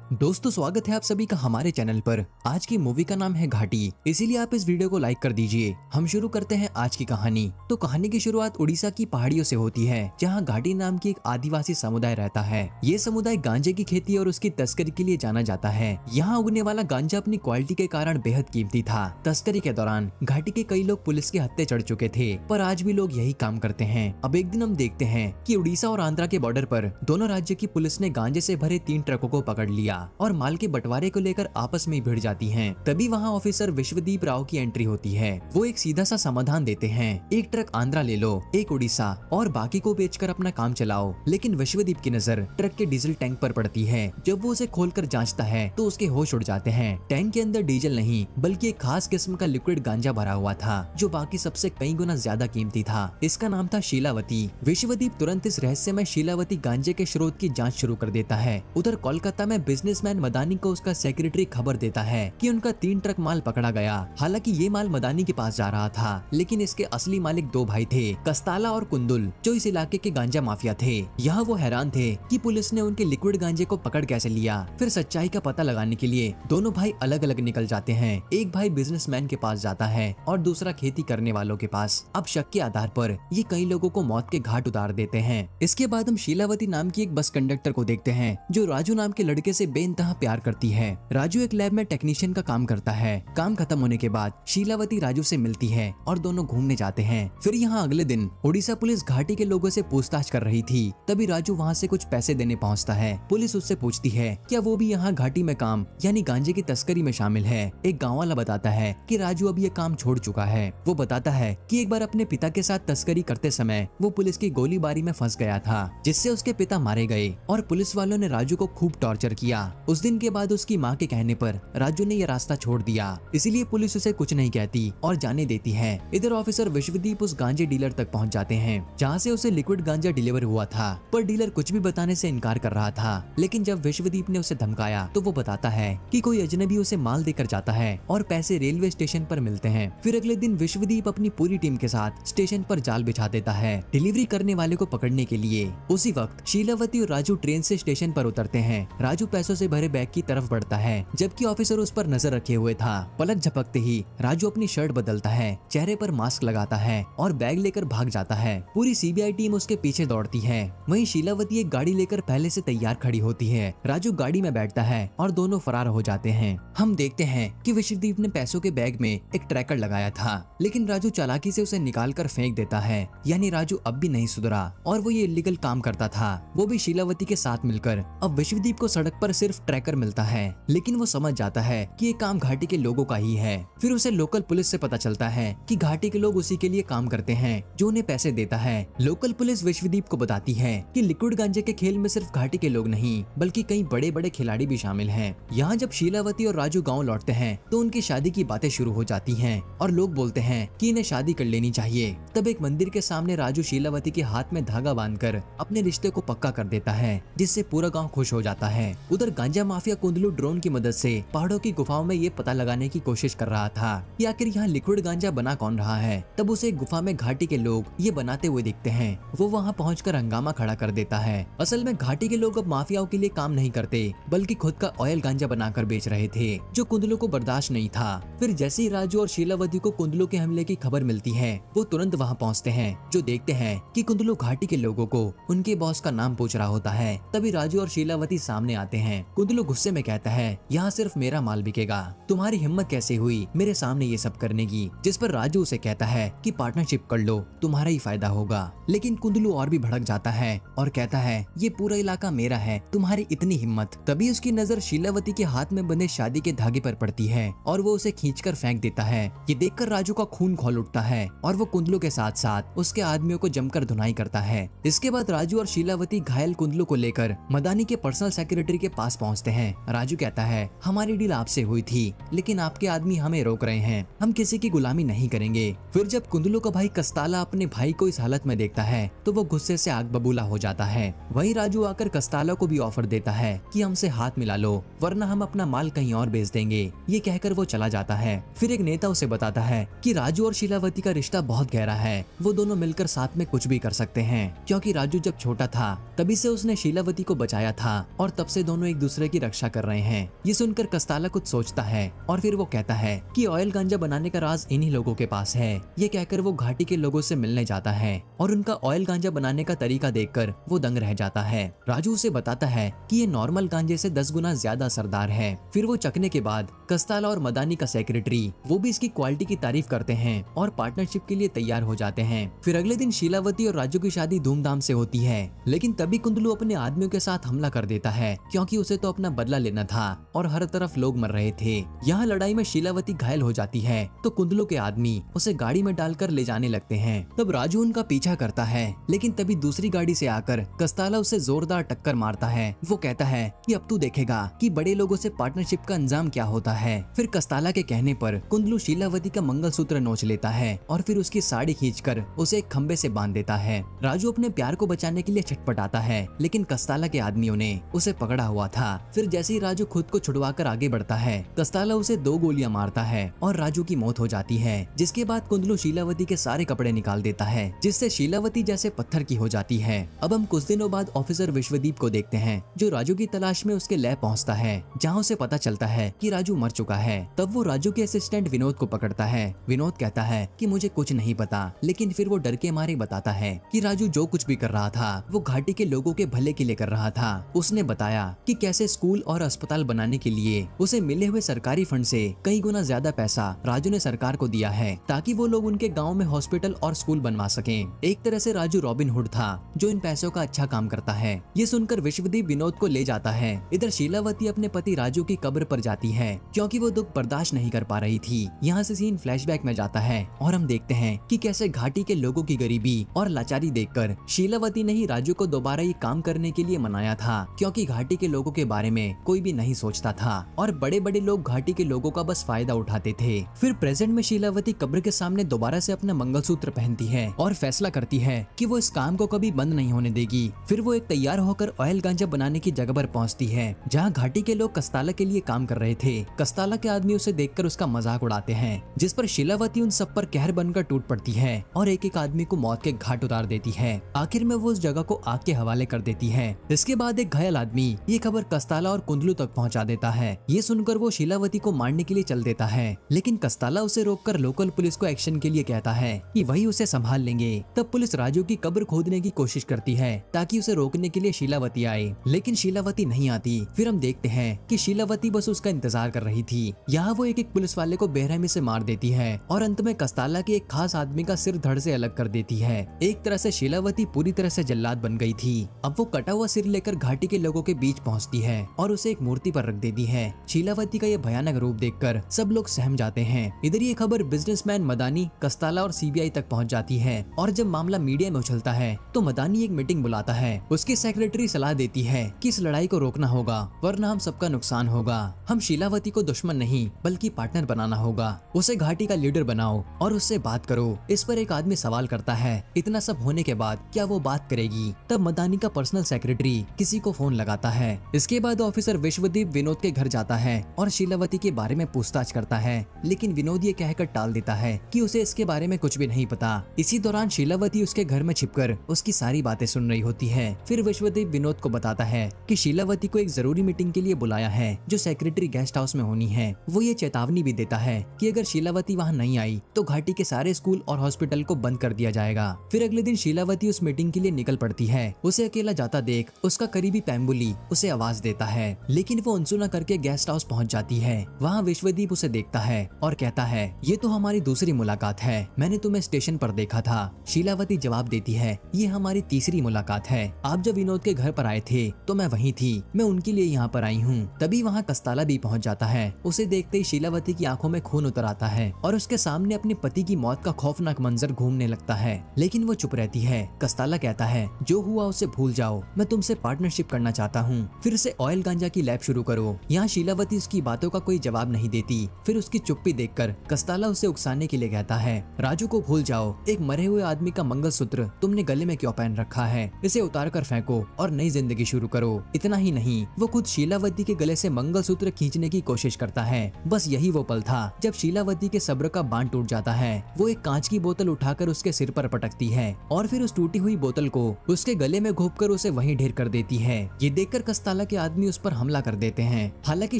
दोस्तों स्वागत है आप सभी का हमारे चैनल पर। आज की मूवी का नाम है घाटी, इसीलिए आप इस वीडियो को लाइक कर दीजिए। हम शुरू करते हैं आज की कहानी। तो कहानी की शुरुआत उड़ीसा की पहाड़ियों से होती है, जहां घाटी नाम की एक आदिवासी समुदाय रहता है। ये समुदाय गांजे की खेती और उसकी तस्करी के लिए जाना जाता है। यहाँ उगने वाला गांजा अपनी क्वालिटी के कारण बेहद कीमती था। तस्करी के दौरान घाटी के कई लोग पुलिस के हत्थे चढ़ चुके थे, पर आज भी लोग यही काम करते हैं। अब एक दिन हम देखते हैं कि उड़ीसा और आंध्रा के बॉर्डर पर दोनों राज्य की पुलिस ने गांजे से भरे 3 ट्रकों को पकड़ लिया और माल के बंटवारे को लेकर आपस में भिड़ जाती हैं। तभी वहाँ ऑफिसर विश्वदीप राव की एंट्री होती है। वो एक सीधा सा समाधान देते हैं, एक ट्रक आंध्रा ले लो, एक उड़ीसा और बाकी को बेचकर अपना काम चलाओ। लेकिन विश्वदीप की नजर ट्रक के डीजल टैंक पर पड़ती है। जब वो उसे खोलकर जांचता है तो उसके होश उड़ जाते हैं। टैंक के अंदर डीजल नहीं बल्कि एक खास किस्म का लिक्विड गांजा भरा हुआ था, जो बाकी सबसे कई गुना ज्यादा कीमती था। इसका नाम था शीलावती। विश्वदीप तुरंत इस रहस्यमय शीलावती गांजे के स्रोत की जांच शुरू कर देता है। उधर कोलकाता में बिजनेसमैन मदानी को उसका सेक्रेटरी खबर देता है कि उनका 3 ट्रक माल पकड़ा गया। हालांकि ये माल मदानी के पास जा रहा था, लेकिन इसके असली मालिक 2 भाई थे, कस्ताला और कुंदुल, जो इस इलाके के गांजा माफिया थे। यहाँ वो हैरान थे कि पुलिस ने उनके लिक्विड गांजे को पकड़ कैसे लिया। फिर सच्चाई का पता लगाने के लिए दोनों भाई अलग अलग निकल जाते हैं। एक भाई बिजनेसमैन के पास जाता है और दूसरा खेती करने वालों के पास। अब शक के आधार पर ये कई लोगों को मौत के घाट उतार देते हैं। इसके बाद हम शीलावती नाम की एक बस कंडक्टर को देखते हैं, जो राजू नाम के लड़के से बेइंतहा प्यार करती है। राजू एक लैब में टेक्नीशियन का काम करता है। काम खत्म होने के बाद शीलावती राजू से मिलती है और दोनों घूमने जाते हैं। फिर यहाँ अगले दिन उड़ीसा पुलिस घाटी के लोगों से पूछताछ कर रही थी। तभी राजू वहाँ से कुछ पैसे देने पहुँचता है। पुलिस उससे पूछती है क्या वो भी यहाँ घाटी में काम यानी गांजे की तस्करी में शामिल है। एक गाँव वाला बताता है कि राजू अब ये काम छोड़ चुका है। वो बताता है कि एक बार अपने पिता के साथ तस्करी करते समय वो पुलिस की गोलीबारी में फंस गया था, जिससे उसके पिता मारे गए और पुलिस वालों ने राजू को खूब टॉर्चर किया। उस दिन के बाद उसकी माँ के कहने पर राजू ने यह रास्ता छोड़ दिया, इसीलिए पुलिस उसे कुछ नहीं कहती और जाने देती है। इधर ऑफिसर विश्वदीप उस गांजे डीलर तक पहुंच जाते हैं, जहां से उसे लिक्विड गांजा डिलीवर हुआ था। पर डीलर कुछ भी बताने से इनकार कर रहा था। लेकिन जब विश्वदीप ने उसे धमकाया तो वो बताता है कि कोई अजनबी उसे माल देकर जाता है और पैसे रेलवे स्टेशन पर मिलते हैं। फिर अगले दिन विश्वदीप अपनी पूरी टीम के साथ स्टेशन पर जाल बिछा देता है डिलीवरी करने वाले को पकड़ने के लिए। उसी वक्त शीलावती और राजू ट्रेन से स्टेशन पर उतरते हैं। राजू पैसों से भरे बैग की तरफ बढ़ता है, जबकि ऑफिसर उस पर नजर रखे हुए था। पलक झपकते ही राजू अपनी शर्ट बदलता है, चेहरे पर मास्क लगाता है और बैग लेकर भाग जाता है। पूरी सीबीआई टीम उसके पीछे दौड़ती है। वहीं शीलावती एक गाड़ी लेकर पहले से तैयार खड़ी होती है। राजू गाड़ी में बैठता है और दोनों फरार हो जाते हैं। हम देखते हैं कि विश्वदीप ने पैसों के बैग में एक ट्रैकर लगाया था, लेकिन राजू चालाकी से उसे निकाल कर फेंक देता है। यानी राजू अब भी नहीं सुधरा और वो ये इल्लीगल काम करता था, वो भी शीलावती के साथ मिलकर। अब विश्वदीप को सड़क पर सिर्फ ट्रैकर मिलता है, लेकिन वो समझ जाता है कि ये काम घाटी के लोगों का ही है। फिर उसे लोकल पुलिस से पता चलता है कि घाटी के लोग उसी के लिए काम करते हैं, जो उन्हें पैसे देता है। लोकल पुलिस विश्वदीप को बताती है कि लिक्विड गांजे के खेल में सिर्फ घाटी के लोग नहीं बल्कि कई बड़े बड़े खिलाड़ी भी शामिल हैं। यहाँ जब शीलावती और राजू गाँव लौटते हैं तो उनकी शादी की बातें शुरू हो जाती हैं और लोग बोलते हैं कि इन्हें शादी कर लेनी चाहिए। तब एक मंदिर के सामने राजू शीलावती के हाथ में धागा बांधकर अपने रिश्ते को पक्का कर देता है, जिससे पूरा गाँव खुश हो जाता है। उधर गांजा माफिया कुंदलू ड्रोन की मदद से पहाड़ों की गुफाओं में ये पता लगाने की कोशिश कर रहा था कि आखिर यहाँ लिक्विड गांजा बना कौन रहा है। तब उसे एक गुफा में घाटी के लोग ये बनाते हुए दिखते हैं। वो वहाँ पहुंचकर हंगामा खड़ा कर देता है। असल में घाटी के लोग अब माफियाओं के लिए काम नहीं करते बल्कि खुद का ऑयल गांजा बनाकर बेच रहे थे, जो कुंदलू को बर्दाश्त नहीं था। फिर जैसे ही राजू और शीलावती को कुंदलू के हमले की खबर मिलती है, वो तुरंत वहाँ पहुँचते हैं, जो देखते हैं कि कुंदलू घाटी के लोगों को उनके बॉस का नाम पूछ रहा होता है। तभी राजू और शीलावती सामने आते हैं। कुंदलू गुस्से में कहता है यहाँ सिर्फ मेरा माल बिकेगा, तुम्हारी हिम्मत कैसे हुई मेरे सामने ये सब करने की। जिस पर राजू उसे कहता है कि पार्टनरशिप कर लो, तुम्हारा ही फायदा होगा। लेकिन कुंदलू और भी भड़क जाता है और कहता है ये पूरा इलाका मेरा है, तुम्हारी इतनी हिम्मत। तभी उसकी नजर शीलावती के हाथ में बंधे शादी के धागे पर पड़ती है और वो उसे खींचकर फेंक देता है। ये देखकर राजू का खून खौल उठता है और वो कुंदलू के साथ साथ उसके आदमियों को जमकर धुनाई करता है। इसके बाद राजू और शीलावती घायल कुंदलू को लेकर मदानी के पर्सनल सेक्रेटरी के पास पहुँचते हैं। राजू कहता है हमारी डील आपसे हुई थी, लेकिन आपके आदमी हमें रोक रहे हैं, हम किसी की गुलामी नहीं करेंगे। फिर जब कुंदलू का भाई कस्ताला अपने भाई को इस हालत में देखता है तो वो गुस्से से आग बबूला हो जाता है। वहीं राजू आकर कस्ताला को भी ऑफर देता है कि हमसे हाथ मिला लो वरना हम अपना माल कहीं और बेच देंगे। ये कहकर वो चला जाता है। फिर एक नेता उसे बताता है कि राजू और शीलावती का रिश्ता बहुत गहरा है, वो दोनों मिलकर साथ में कुछ भी कर सकते हैं, क्योंकि राजू जब छोटा था तभी से उसने शीलावती को बचाया था और तब से दोनों एक एक दूसरे की रक्षा कर रहे हैं। ये सुनकर कस्ताला कुछ सोचता है और फिर वो कहता है कि ऑयल गांजा बनाने का राज इन्हीं लोगों के पास है। ये कहकर वो घाटी के लोगों से मिलने जाता है और उनका ऑयल गांजा बनाने का तरीका देखकर वो दंग रह जाता है। राजू उसे बताता है कि ये नॉर्मल गांजे से 10 गुना ज्यादा असरदार है। फिर वो चखने के बाद कस्ताला और मदानी का सेक्रेटरी वो भी इसकी क्वालिटी की तारीफ करते हैं और पार्टनरशिप के लिए तैयार हो जाते हैं। फिर अगले दिन शीलावती और राजू की शादी धूमधाम से होती है, लेकिन तभी कुंदलू अपने आदमियों के साथ हमला कर देता है क्योंकि उसे तो अपना बदला लेना था और हर तरफ लोग मर रहे थे। यहाँ लड़ाई में शीलावती घायल हो जाती है तो कुंदलू के आदमी उसे गाड़ी में डालकर ले जाने लगते हैं। तब राजू उनका पीछा करता है, लेकिन तभी दूसरी गाड़ी से आकर कस्ताला उसे जोरदार टक्कर मारता है। वो कहता है कि अब तू देखेगा कि बड़े लोगों से पार्टनरशिप का अंजाम क्या होता है। फिर कस्ताला के कहने पर कुंदलू शीलावती का मंगलसूत्र नोच लेता है और फिर उसकी साड़ी खींचकर उसे एक खंबे से बांध देता है। राजू अपने प्यार को बचाने के लिए छटपटाता है, लेकिन कस्ताला के आदमियों ने उसे पकड़ा हुआ था। फिर जैसे ही राजू खुद को छुड़वाकर आगे बढ़ता है, कस्ताला उसे 2 गोलियां मारता है और राजू की मौत हो जाती है। जिसके बाद कुंदलू शीलावती के सारे कपड़े निकाल देता है, जिससे शीलावती जैसे पत्थर की हो जाती है। अब हम कुछ दिनों बाद ऑफिसर विश्वदीप को देखते हैं, जो राजू की तलाश में उसके लैब पहुंचता है, जहां उसे पता चलता है कि राजू मर चुका है। तब वो राजू के असिस्टेंट विनोद को पकड़ता है। विनोद कहता है कि मुझे कुछ नहीं पता, लेकिन फिर वो डर के मारे बताता है कि राजू जो कुछ भी कर रहा था वो घाटी के लोगों के भले के लिए कर रहा था। उसने बताया कि कैसे स्कूल और अस्पताल बनाने के लिए उसे मिले हुए सरकारी फंड से कई गुना ज्यादा पैसा राजू ने सरकार को दिया है, ताकि वो लोग उनके गाँव में हॉस्पिटल और स्कूल बनवा सकें। एक तरह से राजू रॉबिन हुड था, जो इन पैसों का अच्छा काम करता है। ये सुनकर विश्वदीप विनोद को ले जाता है। इधर शीलावती अपने पति राजू की कब्र पर जाती है, क्योंकि वो दुख बर्दाश्त नहीं कर पा रही थी। यहाँ से सीन फ्लैशबैक में जाता है और हम देखते हैं कि कैसे घाटी के लोगों की गरीबी और लाचारी देखकर शीलावती ने ही राजू को दोबारा ये काम करने के लिए मनाया था, क्योंकि घाटी के लोगों के बारे में कोई भी नहीं सोचता था और बड़े बड़े लोग घाटी के लोगों का बस फायदा उठाते थे। फिर प्रेजेंट में शीलावती कब्र के सामने दोबारा से अपना मंगलसूत्र पहनती है और फैसला करती है कि वो इस काम को कभी बंद नहीं होने देगी। फिर वो एक तैयार होकर ऑयल गांजा बनाने की जगह पर पहुंचती है, जहां घाटी के लोग कस्ताला के लिए काम कर रहे थे। कस्ताला के आदमी उसे देखकर उसका मजाक उड़ाते हैं, जिस पर शीलावती उन सब पर कहर बनकर टूट पड़ती है और एक एक आदमी को मौत के घाट उतार देती है। आखिर में वो उस जगह को आग के हवाले कर देती है। इसके बाद एक घायल आदमी ये खबर कस्ताला और कुंदलू तक पहुंचा देता है। ये सुनकर वो शीलावती को मारने के लिए चल देता है, लेकिन कस्ताला उसे रोककर लोकल पुलिस को एक्शन के लिए कहता है कि वही उसे संभाल लेंगे। तब पुलिस राजू की कब्र खोदने की कोशिश करती है ताकि उसे रोकने के लिए शीलावती आए, लेकिन शीलावती नहीं आती। फिर हम देखते हैं कि शीलावती बस उसका इंतजार कर रही थी। यहाँ वो एक पुलिस वाले को बेरहमी से मार देती है और अंत में कस्ताला के एक खास आदमी का सिर धड़ से अलग कर देती है। एक तरह से शीलावती पूरी तरह से जल्लाद बन गई थी। अब वो कटा हुआ सिर लेकर घाटी के लोगों के बीच पहुंचती है और उसे एक मूर्ति पर रख देती है। शीलावती का ये भयानक रूप देखकर सब लोग सहम जाते हैं। इधर ये खबर बिजनेसमैन मदानी, कस्ताला और सीबीआई तक पहुंच जाती है और जब मामला मीडिया में उछलता है तो मदानी एक मीटिंग बुलाता है। उसकी सेक्रेटरी सलाह देती है कि इस लड़ाई को रोकना होगा, वरना हम सबका नुकसान होगा। हम शीलावती को दुश्मन नहीं बल्कि पार्टनर बनाना होगा। उसे घाटी का लीडर बनाओ और उससे बात करो। इस पर एक आदमी सवाल करता है, इतना सब होने के बाद क्या वो बात करेगी? तब मदानी का पर्सनल सेक्रेटरी किसी को फोन लगाता है। इसके बाद ऑफिसर विश्वदीप विनोद के घर जाता है और शीलावती के बारे में पूछताछ करता है, लेकिन विनोद ये कहकर टाल देता है कि उसे इसके बारे में कुछ भी नहीं पता। इसी दौरान शीलावती उसके घर में छिपकर उसकी सारी बातें सुन रही होती है। फिर विश्वदीप विनोद को बताता है कि शीलावती को एक जरूरी मीटिंग के लिए बुलाया है, जो सेक्रेटरी गेस्ट हाउस में होनी है। वो ये चेतावनी भी देता है कि अगर शीलावती वहाँ नहीं आई तो घाटी के सारे स्कूल और हॉस्पिटल को बंद कर दिया जाएगा। फिर अगले दिन शीलावती उस मीटिंग के लिए निकल पड़ती है। उसे अकेला जाता देख उसका करीबी पैम्बुली उसे आवाज देता है, लेकिन वो अनसुना करके गेस्ट हाउस पहुंच जाती है। वहाँ विश्वदीप उसे देखता है और कहता है, ये तो हमारी दूसरी मुलाकात है, मैंने तुम्हें स्टेशन पर देखा था। शीलावती जवाब देती है, ये हमारी तीसरी मुलाकात है। आप जब विनोद के घर पर आए थे तो मैं वहीं थी, मैं उनके लिए यहाँ पर आई हूँ। तभी वहाँ कस्ताला भी पहुँच जाता है। उसे देखते ही शीलावती की आंखों में खून उतर आता है और उसके सामने अपने पति की मौत का खौफनाक मंजर घूमने लगता है, लेकिन वो चुप रहती है। कस्ताला कहता है, जो हुआ उसे भूल जाओ, मैं तुमसे पार्टनरशिप करना चाहता हूँ, फिर से ऑयल गांजा की लैब शुरू करो। यहाँ शीलावती उसकी बातों का कोई जवाब नहीं देती। फिर उसकी चुप्पी देखकर कस्ताला उसे उकसाने के लिए कहता है, राजू को भूल जाओ, एक मरे हुए आदमी का मंगलसूत्र तुमने गले में क्यों पहन रखा है? इसे उतार कर फेंको और नई जिंदगी शुरू करो। इतना ही नहीं, वो खुद शीलावती के गले से मंगलसूत्र खींचने की कोशिश करता है। बस यही वो पल था जब शीलावती के सब्र का बांध टूट जाता है। वो एक कांच की बोतल उठाकर उसके सिर पर पटकती है और फिर उस टूटी हुई बोतल को उसके गले में घोंपकर उसे वहीं ढेर कर देती है। ये देखकर कस्ताला के आदमी उस पर हमला कर देते हैं। हालांकि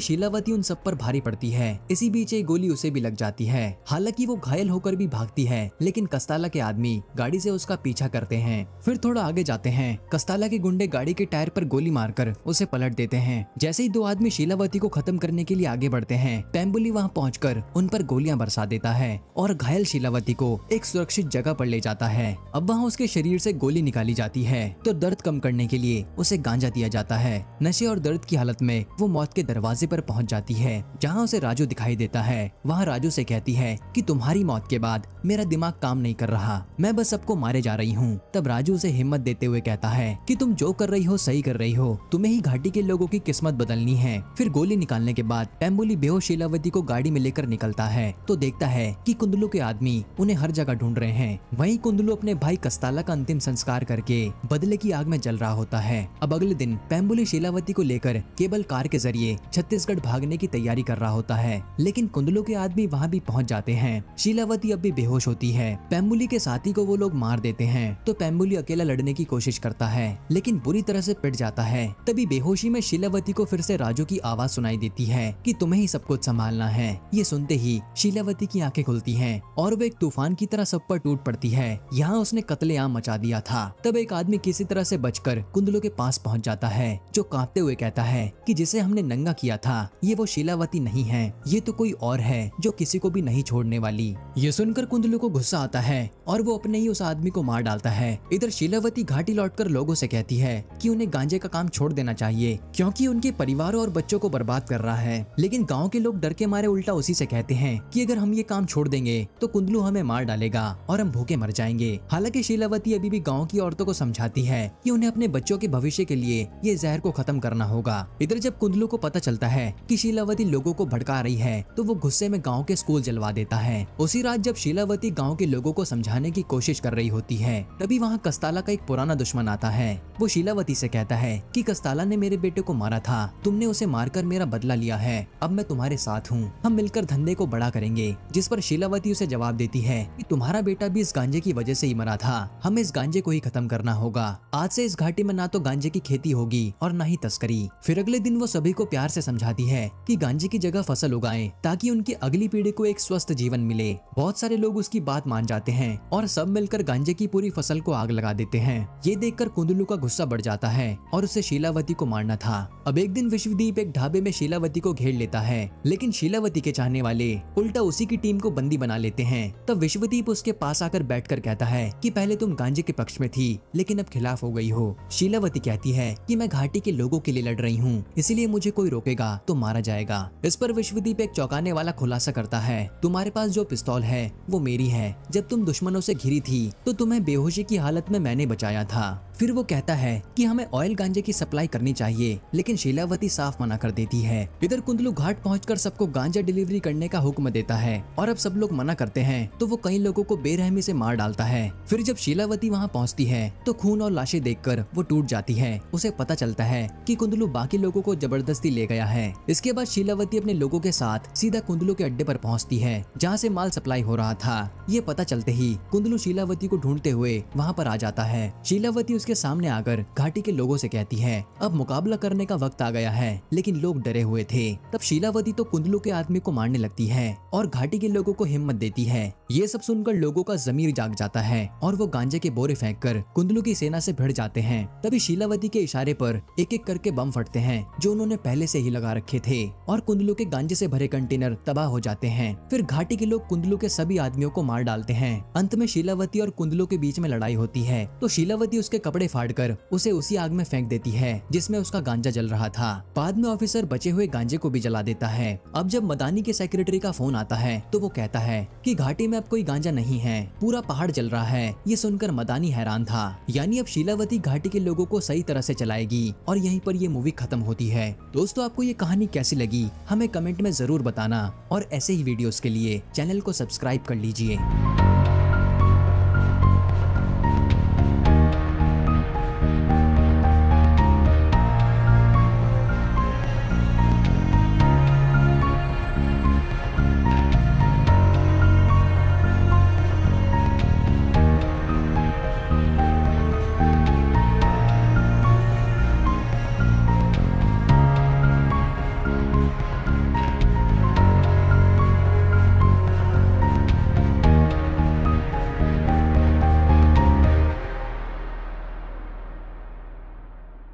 शीलावती उन सब पर भारी पड़ती है। इसी बीच एक गोली उसे भी लग जाती है। हालांकि वो घायल होकर भी भागती है, लेकिन कस्ताला के आदमी गाड़ी से उसका पीछा करते हैं। फिर थोड़ा आगे जाते हैं। कस्ताला के गुंडे गाड़ी के टायर पर गोली मारकर उसे पलट देते हैं। जैसे ही दो आदमी शीलावती को खत्म करने के लिए आगे बढ़ते हैं, पेम्बुली वहाँ पहुंचकर उन पर गोलियां बरसा देता है और घायल शीलावती को एक सुरक्षित जगह पर ले जाता है। अब वहाँ उसके शरीर से गोली निकाली जाती है तो दर्द कम करने के लिए उसे गांजा दिया जाता है। नशे और दर्द की हालत में वो मौत के दरवाजे पर पहुंच जाती है, जहाँ उसे राजू दिखाई देता है। वहाँ राजू से कहती है कि तुम्हारी मौत के बाद मेरा दिमाग काम नहीं कर रहा, मैं बस सबको मारे जा रही हूँ। तब राजू उसे हिम्मत देते हुए कहता है कि तुम जो कर रही हो सही कर रही हो, तुम्हें ही घाटी के लोगों की किस्मत बदलनी है। फिर गोली निकालने के बाद पेम्बुली बेहोश शीलावती को गाड़ी में लेकर निकलता है तो देखता है कि कुंदलू के आदमी उन्हें हर जगह ढूंढ रहे हैं। वहीं कुंदलू अपने भाई कस्ताला का अंतिम संस्कार करके बदले की आग में जल रहा होता है। अब अगले दिन पेम्बुली शीलावती को लेकर केबल कार के जरिए छत्तीसगढ़ भागने की तैयारी कर रहा होता है, लेकिन कुंदलू के आदमी वहाँ भी पहुँच जाते हैं। शीलावती अब भी बेहोश होती है। पेम्बुली के साथी को वो लोग मार देते हैं तो पेम्बुली अकेला लड़ने की कोशिश करता है, लेकिन बुरी तरह से पिट जाता है। तभी बेहोशी में शीलावती को फिर से राजू की आवाज सुनाई देती है कि तुम्हें ही सब कुछ संभालना है। ये सुनते ही शीलावती की आंखें खुलती हैं और वो एक तूफान की तरह सब पर टूट पड़ती है। यहाँ उसने कत्लेआम मचा दिया था। तब एक आदमी किसी तरह से बचकर कुंदलू के पास पहुँच जाता है, जो कांपते हुए कहता है कि जिसे हमने नंगा किया था ये वो शीलावती नहीं है, ये तो कोई और है जो किसी को भी नहीं छोड़ने वाली। ये सुनकर कुंदलू को गुस्सा आता है और वो अपने ही उस आदमी को मार डालता है। इधर शीलावती घाटी लौटकर लोगों से कहती है कि उन्हें गांजे का काम छोड़ देना चाहिए, क्योंकि उनके परिवारों और बच्चों को बर्बाद कर रहा है। लेकिन गांव के लोग डर के मारे उल्टा उसी से कहते हैं कि अगर हम ये काम छोड़ देंगे तो कुंदलू हमें मार डालेगा और हम भूखे मर जाएंगे। हालांकि शीलावती अभी भी गांव की औरतों को समझाती है कि उन्हें अपने बच्चों के भविष्य के लिए ये जहर को खत्म करना होगा। इधर जब कुंदलू को पता चलता है कि शीलावती लोगों को भड़का रही है तो वो गुस्से में गाँव के स्कूल जलवा देता है। उसी रात जब शीलावती गाँव के लोगों को समझाने की कोशिश कर रही होती है, तभी वहाँ कस्ताला का एक पुराना दुश्मन आता है। वो शीलावती से कहता है कि कस्ताला ने मेरे बेटे को मारा था, तुमने उसे मारकर मेरा बदला लिया है, अब मैं तुम्हारे साथ हूँ, हम मिलकर धंधे को बड़ा करेंगे। जिस पर शीलावती उसे जवाब देती है कि तुम्हारा बेटा भी इस गांजे की वजह से ही मरा था, हमें इस गांजे को ही खत्म करना होगा। आज से इस घाटी में ना तो गांजे की खेती होगी और ना ही तस्करी। फिर अगले दिन वो सभी को प्यार से समझाती है कि गांजे की जगह फसल उगाएं ताकि उनकी अगली पीढ़ी को एक स्वस्थ जीवन मिले। बहुत सारे लोग उसकी बात मान जाते हैं और सब मिलकर गांजे की पूरी फसल को आग लगा देते हैं। ये देखकर कुंदलू का गुस्सा बढ़ जाता है और उसे शीलावती को मारना था। अब एक दिन विश्वदीप एक ढाबे में शीलावती को घेर लेता है, लेकिन शीलावती के चाहने वाले उल्टा उसी की टीम को बंदी बना लेते हैं। तब विश्वदीप उसके पास आकर बैठकर कहता है कि पहले तुम गांजे के पक्ष में थी, लेकिन अब खिलाफ हो गई हो। शीलावती कहती है कि मैं घाटी के लोगों के लिए लड़ रही हूँ, इसलिए मुझे कोई रोकेगा तो मारा जाएगा। इस पर विश्वदीप एक चौंकाने वाला खुलासा करता है, तुम्हारे पास जो पिस्तौल है वो मेरी है, जब तुम दुश्मनों से घिरी थी तो तुम्हें बेहोशी की हालत में मैंने बचाया था। फिर वो कहता है कि हमें ऑयल गांजे की सप्लाई करनी चाहिए, लेकिन शीलावती साफ मना कर देती है। इधर कुंदलू घाट पहुंचकर सबको गांजा डिलीवरी करने का हुक्म देता है और अब सब लोग मना करते हैं तो वो कई लोगों को बेरहमी से मार डालता है। फिर जब शीलावती वहां पहुंचती है तो खून और लाशें देखकर वो टूट जाती है। उसे पता चलता है कि कुंदलू बाकी लोगों को जबरदस्ती ले गया है। इसके बाद शीलावती अपने लोगों के साथ सीधा कुंदलू के अड्डे पर पहुंचती है, जहाँ से माल सप्लाई हो रहा था। ये पता चलते ही कुंदलू शीलावती को ढूंढते हुए वहाँ पर आ जाता है। शीलावती उसके सामने आकर घाटी के लोगों से कहती है अब मुकाबला करने का वक्त आ गया है, लेकिन लोग डरे हुए थे। तब शीलावती तो कुंदलू के आदमी को मारने लगती है और घाटी के लोगों को हिम्मत देती है। ये सब सुनकर लोगों का जमीर जाग जाता है और वो गांजे के बोरे फेंककर कुंदलू की सेना से भिड़ जाते हैं। तभी शीलावती के इशारे पर एक एक करके बम फटते हैं जो उन्होंने पहले से ही लगा रखे थे और कुंदलू के गांजे से भरे कंटेनर तबाह हो जाते हैं। फिर घाटी के लोग कुंदलू के सभी आदमियों को मार डालते हैं। अंत में शीलावती और कुंदलू के बीच में लड़ाई होती है तो शीलावती उसके कपड़े फाड़कर उसे उसी आग में फेंक देती है जिसमें उसका गांजा जल रहा था। बाद में ऑफिसर बचे हुए गांजे को भी जला देता है। अब जब मदानी के सेक्रेटरी का फोन आता है तो वो कहता है कि घाटी में अब कोई गांजा नहीं है, पूरा पहाड़ जल रहा है। ये सुनकर मदानी हैरान था, यानी अब शीलावती घाटी के लोगों को सही तरह से चलाएगी और यहीं पर ये मूवी खत्म होती है। दोस्तों, आपको ये कहानी कैसी लगी हमें कमेंट में जरूर बताना और ऐसे ही वीडियोस के लिए चैनल को सब्सक्राइब कर लीजिए।